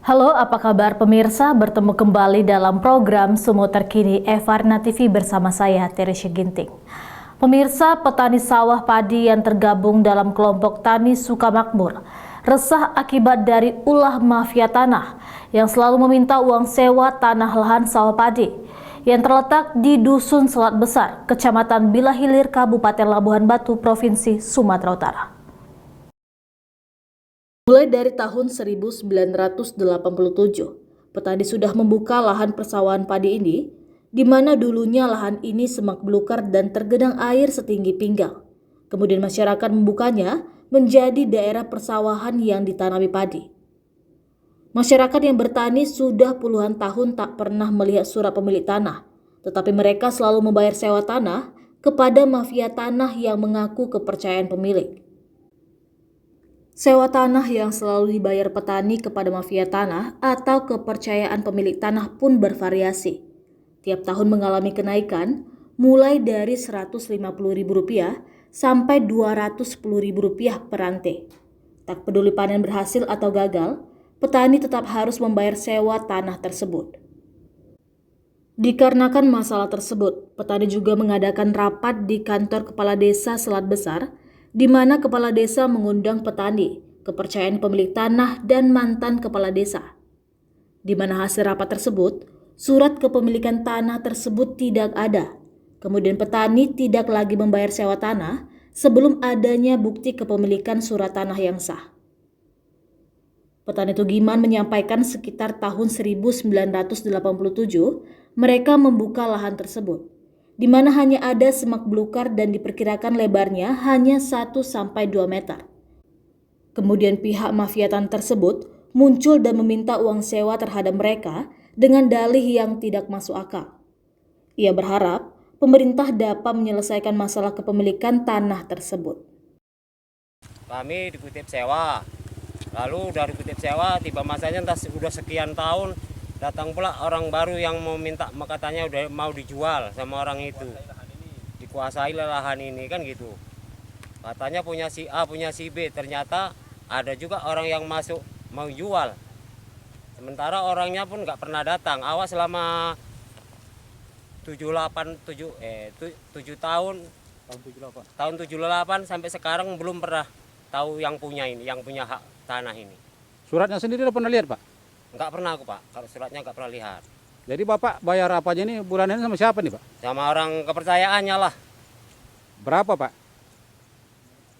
Halo, apa kabar pemirsa? Bertemu kembali dalam program Sumo Terkini Evarna TV bersama saya, Teresya Ginting. Pemirsa, petani sawah padi yang tergabung dalam kelompok Tani Sukamakmur resah akibat dari ulah mafia tanah yang selalu meminta uang sewa tanah lahan sawah padi yang terletak di Dusun Selat Besar, Kecamatan Bilahilir, Kabupaten Labuhan Batu, Provinsi Sumatera Utara. Mulai dari tahun 1987, petani sudah membuka lahan persawahan padi ini, di mana dulunya lahan ini semak belukar dan tergenang air setinggi pinggang. Kemudian masyarakat membukanya menjadi daerah persawahan yang ditanami padi. Masyarakat yang bertani sudah puluhan tahun tak pernah melihat surat pemilik tanah, tetapi mereka selalu membayar sewa tanah kepada mafia tanah yang mengaku kepercayaan pemilik. Sewa tanah yang selalu dibayar petani kepada mafia tanah atau kepercayaan pemilik tanah pun bervariasi. Tiap tahun mengalami kenaikan mulai dari Rp150.000 sampai Rp210.000 per rantai. Tak peduli panen berhasil atau gagal, petani tetap harus membayar sewa tanah tersebut. Dikarenakan masalah tersebut, petani juga mengadakan rapat di kantor Kepala Desa Selat Besar, di mana Kepala Desa mengundang petani, kepercayaan pemilik tanah, dan mantan Kepala Desa. Di mana hasil rapat tersebut, surat kepemilikan tanah tersebut tidak ada. Kemudian petani tidak lagi membayar sewa tanah sebelum adanya bukti kepemilikan surat tanah yang sah. Petani Tugiman menyampaikan sekitar tahun 1987 mereka membuka lahan tersebut, di mana hanya ada semak belukar dan diperkirakan lebarnya hanya 1-2 meter. Kemudian pihak mafia tanah tersebut muncul dan meminta uang sewa terhadap mereka dengan dalih yang tidak masuk akal. Ia berharap pemerintah dapat menyelesaikan masalah kepemilikan tanah tersebut. Kami dikutip sewa, lalu dari kutip sewa tiba masanya entah sudah sekian tahun, datang pula orang baru yang mau minta, katanya udah mau dijual sama orang itu, dikuasai lahan ini kan gitu. Katanya punya si A, punya si B, ternyata ada juga orang yang masuk mau jual. Sementara orangnya pun nggak pernah datang. Awas selama 7 tahun tahun 78 sampai sekarang belum pernah tahu yang punya ini, yang punya hak tanah ini. Suratnya sendiri udah pernah lihat, Pak? Enggak pernah aku, Pak. Kalau suratnya enggak pernah lihat. Jadi Bapak bayar apa aja nih bulan ini sama siapa nih, Pak? Sama orang kepercayaannya lah. Berapa, Pak?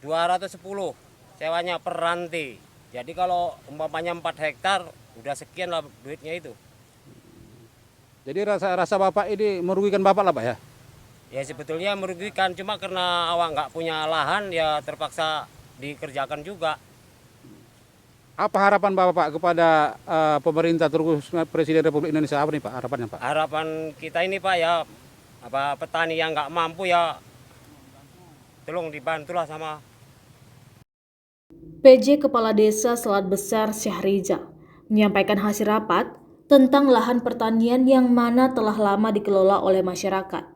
210 sewanya per rantai. Jadi kalau umpamanya 4 hektar udah sekian lah duitnya itu. Jadi rasa Bapak ini merugikan Bapak lah, Pak ya? Ya sebetulnya merugikan, cuma karena awak nggak punya lahan ya terpaksa dikerjakan juga. Apa harapan Bapak kepada pemerintah terus Presiden Republik Indonesia, apa nih Pak harapannya, Pak? Harapan kita ini, Pak, ya petani yang nggak mampu ya tolong dibantulah sama PJ Kepala Desa Selat Besar Syahrizal menyampaikan hasil rapat tentang lahan pertanian yang mana telah lama dikelola oleh masyarakat.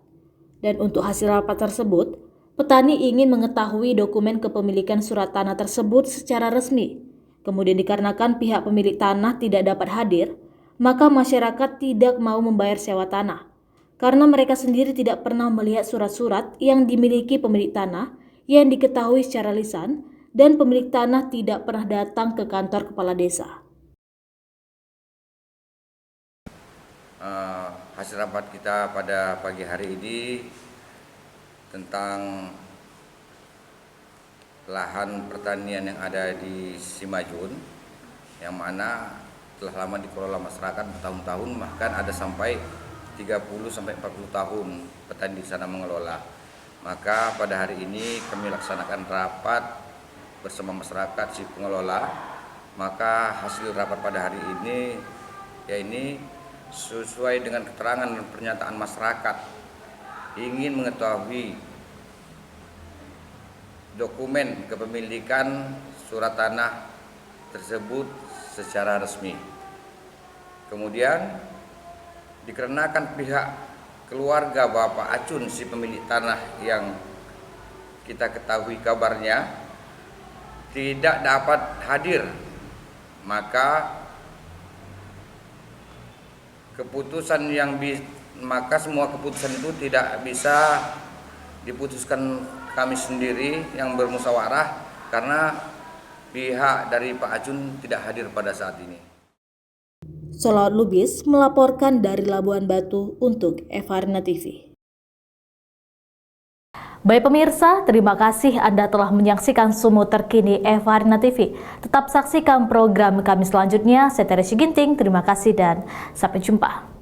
Dan untuk hasil rapat tersebut, petani ingin mengetahui dokumen kepemilikan surat tanah tersebut secara resmi. Kemudian dikarenakan pihak pemilik tanah tidak dapat hadir, maka masyarakat tidak mau membayar sewa tanah. Karena mereka sendiri tidak pernah melihat surat-surat yang dimiliki pemilik tanah yang diketahui secara lisan, dan pemilik tanah tidak pernah datang ke kantor kepala desa. Hasil rapat kita pada pagi hari ini tentang lahan pertanian yang ada di Simajun, yang mana telah lama dikelola masyarakat bertahun-tahun, bahkan ada sampai 30-40 tahun petani di sana mengelola. Maka pada hari ini kami laksanakan rapat bersama masyarakat si pengelola. Maka hasil rapat pada hari ini sesuai dengan keterangan dan pernyataan masyarakat ingin mengetahui dokumen kepemilikan surat tanah tersebut secara resmi. Kemudian dikarenakan pihak keluarga Bapak Acun, si pemilik tanah yang kita ketahui kabarnya tidak dapat hadir, maka keputusan maka semua keputusan itu tidak bisa diputuskan kami sendiri yang bermusyawarah karena pihak dari Pak Ajun tidak hadir pada saat ini. Sholawat Lubis melaporkan dari Labuan Batu untuk Evarina TV. Baik pemirsa, terima kasih Anda telah menyaksikan Sumut Terkini Evarina TV. Tetap saksikan program kami selanjutnya. Saya Teresia Ginting, terima kasih dan sampai jumpa.